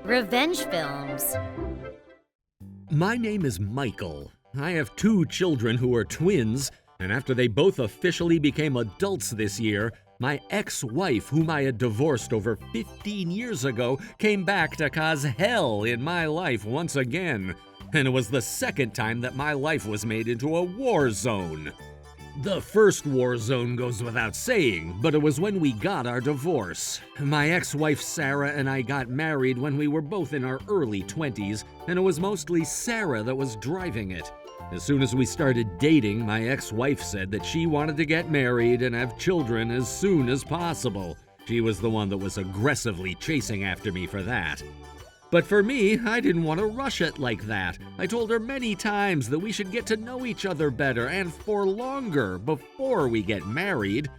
Revenge films. My name is Michael. I have two children who are twins, and after they both officially became adults this year, my ex-wife, whom I had divorced over 15 years ago, came back to cause hell in my life once again. And it was the second time that my life was made into a war zone. The first war zone goes without saying, but it was when we got our divorce. My ex-wife Sarah and I got married when we were both in our early 20s, and it was mostly Sarah that was driving it. As soon as we started dating, my ex-wife said that she wanted to get married and have children as soon as possible. She was the one that was aggressively chasing after me for that. But for me, I didn't want to rush it like that. I told her many times that we should get to know each other better and for longer before we get married.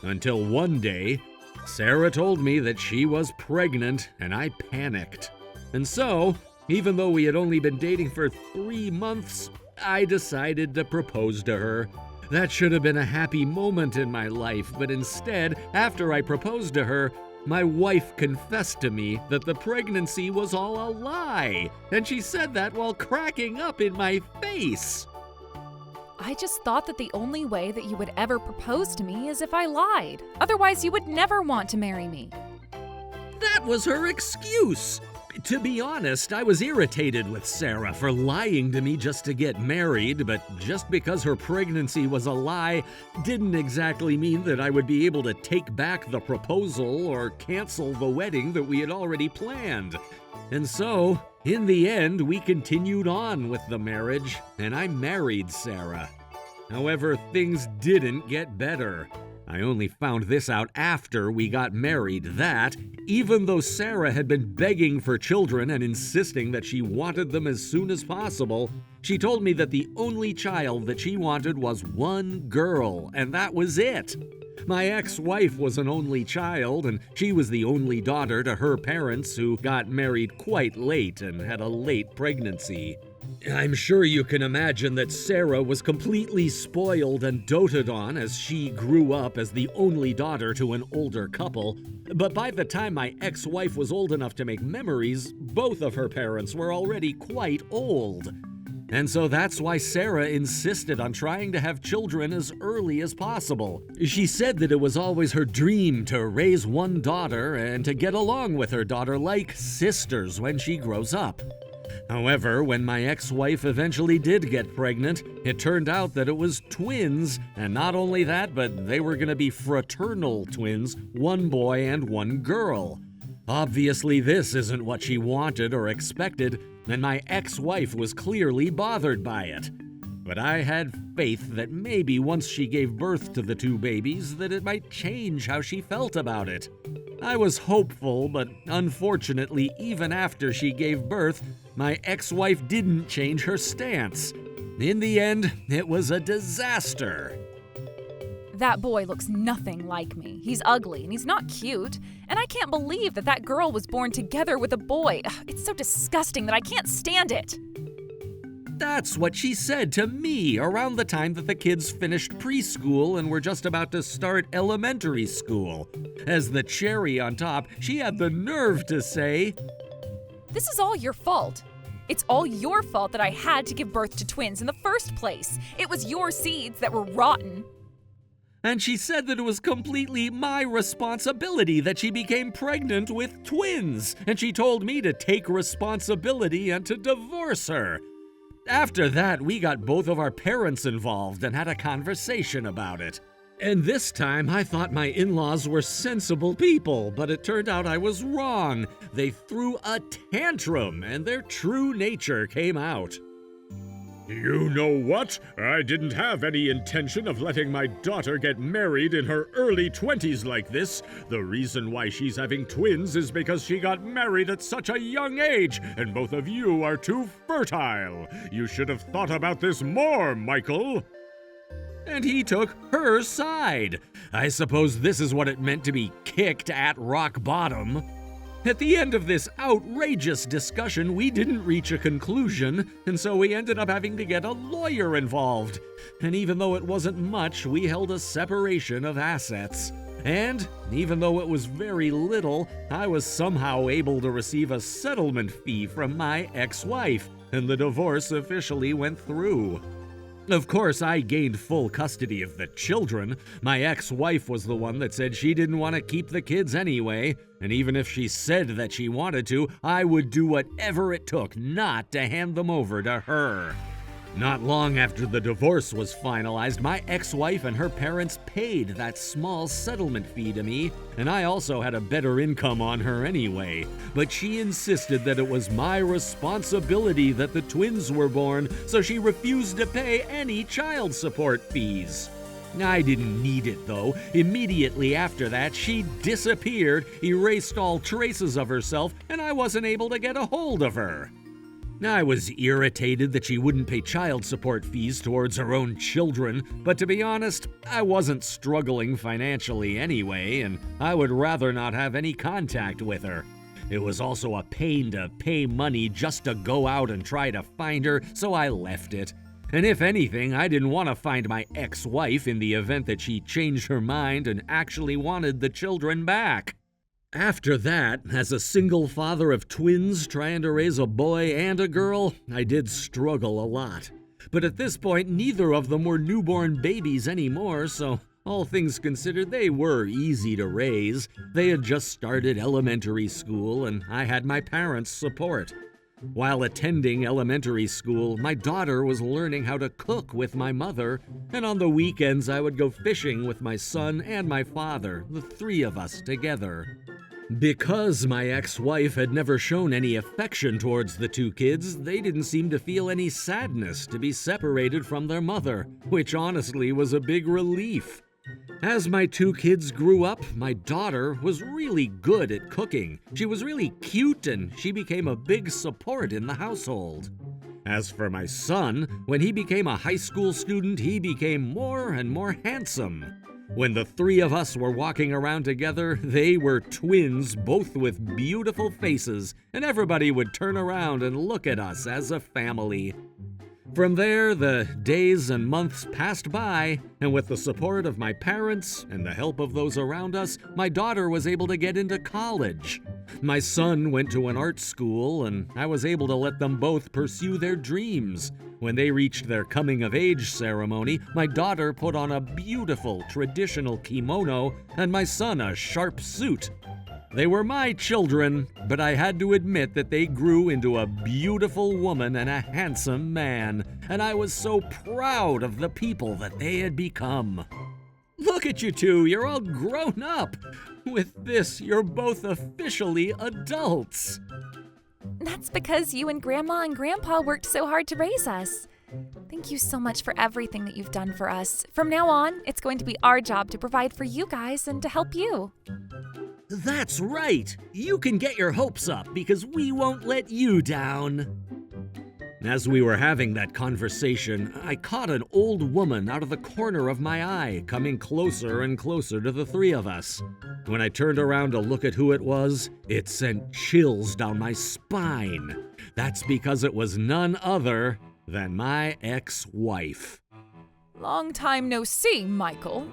Until one day, Sarah told me that she was pregnant, and I panicked. And so, even though we had only been dating for 3 months, I decided to propose to her. That should have been a happy moment in my life, but instead, after I proposed to her, my wife confessed to me that the pregnancy was all a lie, and she said that while cracking up in my face. I just thought that the only way that you would ever propose to me is if I lied. Otherwise, you would never want to marry me. That was her excuse. To be honest, I was irritated with Sarah for lying to me just to get married, but just because her pregnancy was a lie didn't exactly mean that I would be able to take back the proposal or cancel the wedding that we had already planned. And so, in the end, we continued on with the marriage, and I married Sarah. However, things didn't get better. I only found this out after we got married, that, even though Sarah had been begging for children and insisting that she wanted them as soon as possible, she told me that the only child that she wanted was one girl, and that was it. My ex-wife was an only child, and she was the only daughter to her parents, who got married quite late and had a late pregnancy. I'm sure you can imagine that Sarah was completely spoiled and doted on as she grew up as the only daughter to an older couple. But by the time my ex-wife was old enough to make memories, both of her parents were already quite old. And so that's why Sarah insisted on trying to have children as early as possible. She said that it was always her dream to raise one daughter and to get along with her daughter like sisters when she grows up. However, when my ex-wife eventually did get pregnant, it turned out that it was twins, and not only that, but they were going to be fraternal twins, one boy and one girl. Obviously, this isn't what she wanted or expected, and my ex-wife was clearly bothered by it. But I had faith that maybe once she gave birth to the two babies, that it might change how she felt about it. I was hopeful, but unfortunately, even after she gave birth, my ex-wife didn't change her stance. In the end, it was a disaster. That boy looks nothing like me. He's ugly and he's not cute. And I can't believe that that girl was born together with a boy. Ugh, it's so disgusting that I can't stand it. That's what she said to me around the time that the kids finished preschool and were just about to start elementary school. As the cherry on top, she had the nerve to say, "This is all your fault. It's all your fault that I had to give birth to twins in the first place. It was your seeds that were rotten." And she said that it was completely my responsibility that she became pregnant with twins, and she told me to take responsibility and to divorce her. After that, we got both of our parents involved and had a conversation about it. And this time, I thought my in-laws were sensible people, but it turned out I was wrong. They threw a tantrum, and their true nature came out. You know what? I didn't have any intention of letting my daughter get married in her early 20s like this. The reason why she's having twins is because she got married at such a young age, and both of you are too fertile. You should have thought about this more, Michael. And he took her side. I suppose this is what it meant to be kicked at rock bottom. At the end of this outrageous discussion, we didn't reach a conclusion, and so we ended up having to get a lawyer involved. And even though it wasn't much, we held a separation of assets. And even though it was very little, I was somehow able to receive a settlement fee from my ex-wife, and the divorce officially went through. Of course, I gained full custody of the children. My ex-wife was the one that said she didn't want to keep the kids anyway, and even if she said that she wanted to, I would do whatever it took not to hand them over to her. Not long after the divorce was finalized, my ex-wife and her parents paid that small settlement fee to me, and I also had a better income on her anyway. But she insisted that it was my responsibility that the twins were born, so she refused to pay any child support fees. I didn't need it though. Immediately after that, she disappeared, erased all traces of herself, and I wasn't able to get a hold of her. I was irritated that she wouldn't pay child support fees towards her own children, but to be honest, I wasn't struggling financially anyway, and I would rather not have any contact with her. It was also a pain to pay money just to go out and try to find her, so I left it. And if anything, I didn't want to find my ex-wife in the event that she changed her mind and actually wanted the children back. After that, as a single father of twins trying to raise a boy and a girl, I did struggle a lot. But at this point, neither of them were newborn babies anymore, so all things considered, they were easy to raise. They had just started elementary school, and I had my parents' support. While attending elementary school, my daughter was learning how to cook with my mother, and on the weekends I would go fishing with my son and my father, the three of us together. Because my ex-wife had never shown any affection towards the two kids, they didn't seem to feel any sadness to be separated from their mother, which honestly was a big relief. As my two kids grew up, my daughter was really good at cooking. She was really cute, and she became a big support in the household. As for my son, when he became a high school student, he became more and more handsome. When the three of us were walking around together, they were twins, both with beautiful faces, and everybody would turn around and look at us as a family. From there, the days and months passed by, and with the support of my parents and the help of those around us, my daughter was able to get into college. My son went to an art school, and I was able to let them both pursue their dreams. When they reached their coming-of-age ceremony, my daughter put on a beautiful traditional kimono, and my son a sharp suit. They were my children, but I had to admit that they grew into a beautiful woman and a handsome man, and I was so proud of the people that they had become. Look at you two, you're all grown up. With this, you're both officially adults. That's because you and Grandma and Grandpa worked so hard to raise us. Thank you so much for everything that you've done for us. From now on, it's going to be our job to provide for you guys and to help you. That's right. You can get your hopes up because we won't let you down. As we were having that conversation, I caught an old woman out of the corner of my eye coming closer and closer to the three of us. When I turned around to look at who it was, it sent chills down my spine. That's because it was none other than my ex-wife. Long time no see, Michael.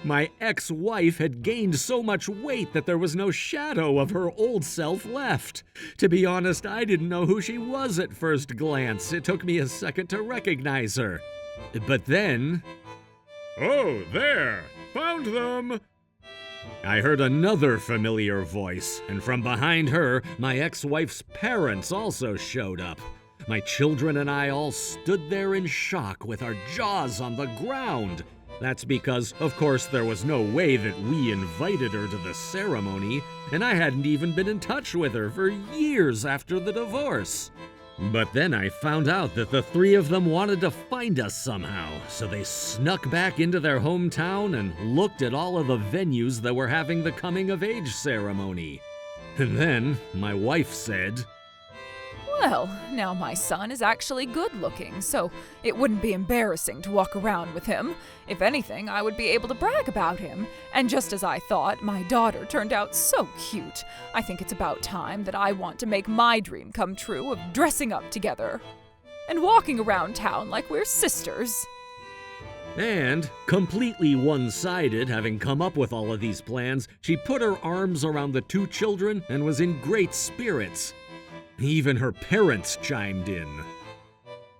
My ex-wife had gained so much weight that there was no shadow of her old self left. To be honest, I didn't know who she was at first glance. It took me a second to recognize her. But then... Oh, there! Found them! I heard another familiar voice, and from behind her, my ex-wife's parents also showed up. My children and I all stood there in shock with our jaws on the ground. That's because, of course, there was no way that we invited her to the ceremony, and I hadn't even been in touch with her for years after the divorce. But then I found out that the three of them wanted to find us somehow, so they snuck back into their hometown and looked at all of the venues that were having the coming-of-age ceremony. And then my wife said, Well, now my son is actually good-looking, so it wouldn't be embarrassing to walk around with him. If anything, I would be able to brag about him. And just as I thought, my daughter turned out so cute. I think it's about time that I want to make my dream come true of dressing up together and walking around town like we're sisters. And, completely one-sided, having come up with all of these plans, she put her arms around the two children and was in great spirits. Even her parents chimed in.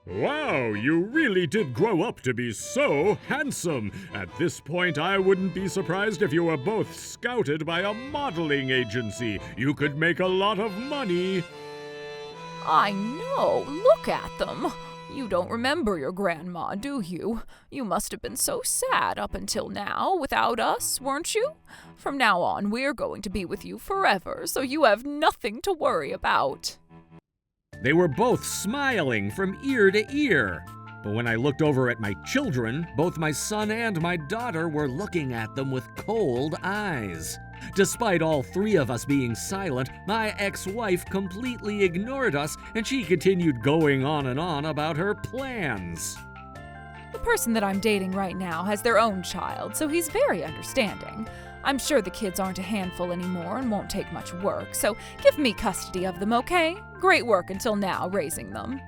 Wow, you really did grow up to be so handsome. At this point, I wouldn't be surprised if you were both scouted by a modeling agency. You could make a lot of money. I know. Look at them. You don't remember your grandma, do you? You must have been so sad up until now without us, weren't you? From now on, we're going to be with you forever, so you have nothing to worry about. They were both smiling from ear to ear. But when I looked over at my children, both my son and my daughter were looking at them with cold eyes. Despite all three of us being silent, my ex-wife completely ignored us, and she continued going on and on about her plans. The person that I'm dating right now has their own child, so he's very understanding. I'm sure the kids aren't a handful anymore and won't take much work, so give me custody of them, okay? Great work until now, raising them.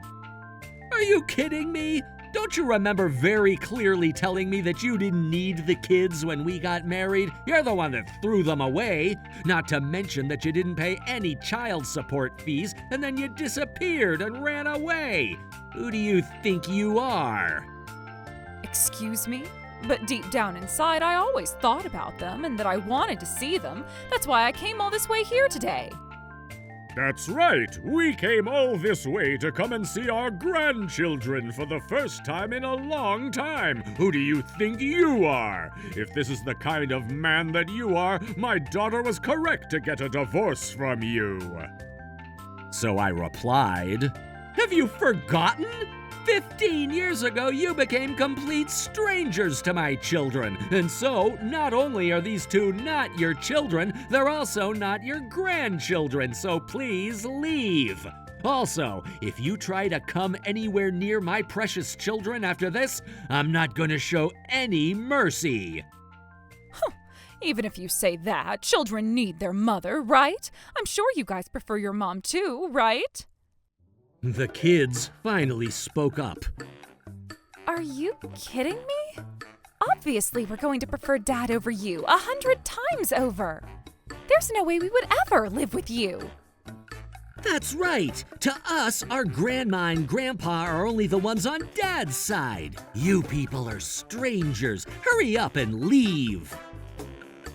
Are you kidding me? Don't you remember very clearly telling me that you didn't need the kids when we got married? You're the one that threw them away. Not to mention that you didn't pay any child support fees, and then you disappeared and ran away. Who do you think you are? Excuse me? But deep down inside, I always thought about them and that I wanted to see them. That's why I came all this way here today. That's right. We came all this way to come and see our grandchildren for the first time in a long time. Who do you think you are? If this is the kind of man that you are, my daughter was correct to get a divorce from you. So I replied, "Have you forgotten? 15 years ago, you became complete strangers to my children. And so, not only are these two not your children, they're also not your grandchildren, so please leave. Also, if you try to come anywhere near my precious children after this, I'm not gonna show any mercy." Even if you say that, children need their mother, right? I'm sure you guys prefer your mom too, right? The kids finally spoke up. Are you kidding me? Obviously, we're going to prefer Dad over you 100 times over. There's no way we would ever live with you. That's right. To us, our grandma and grandpa are only the ones on Dad's side. You people are strangers. Hurry up and leave.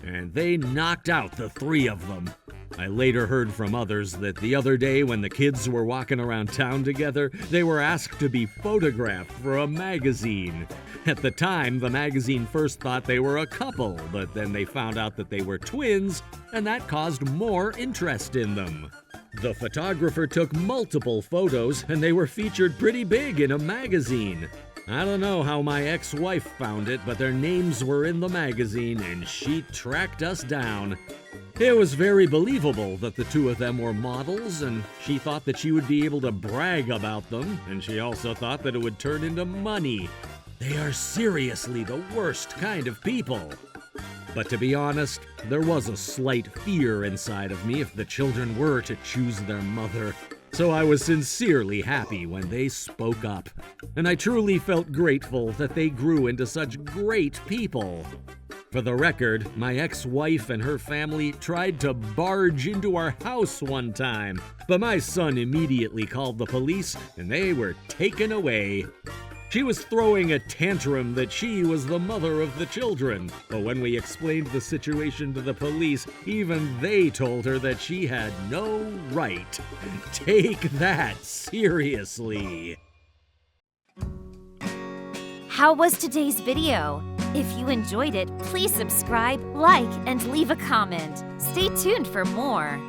And they knocked out the three of them. I later heard from others that the other day when the kids were walking around town together, they were asked to be photographed for a magazine. At the time, the magazine first thought they were a couple, but then they found out that they were twins, and that caused more interest in them. The photographer took multiple photos, and they were featured pretty big in a magazine. I don't know how my ex-wife found it, but their names were in the magazine, and she tracked us down. It was very believable that the two of them were models, and she thought that she would be able to brag about them, and she also thought that it would turn into money. They are seriously the worst kind of people. But to be honest, there was a slight fear inside of me if the children were to choose their mother. So I was sincerely happy when they spoke up, and I truly felt grateful that they grew into such great people. For the record, my ex-wife and her family tried to barge into our house one time, but my son immediately called the police and they were taken away. She was throwing a tantrum that she was the mother of the children, but when we explained the situation to the police, even they told her that she had no right. Take that seriously. How was today's video? If you enjoyed it, please subscribe, like, and leave a comment. Stay tuned for more.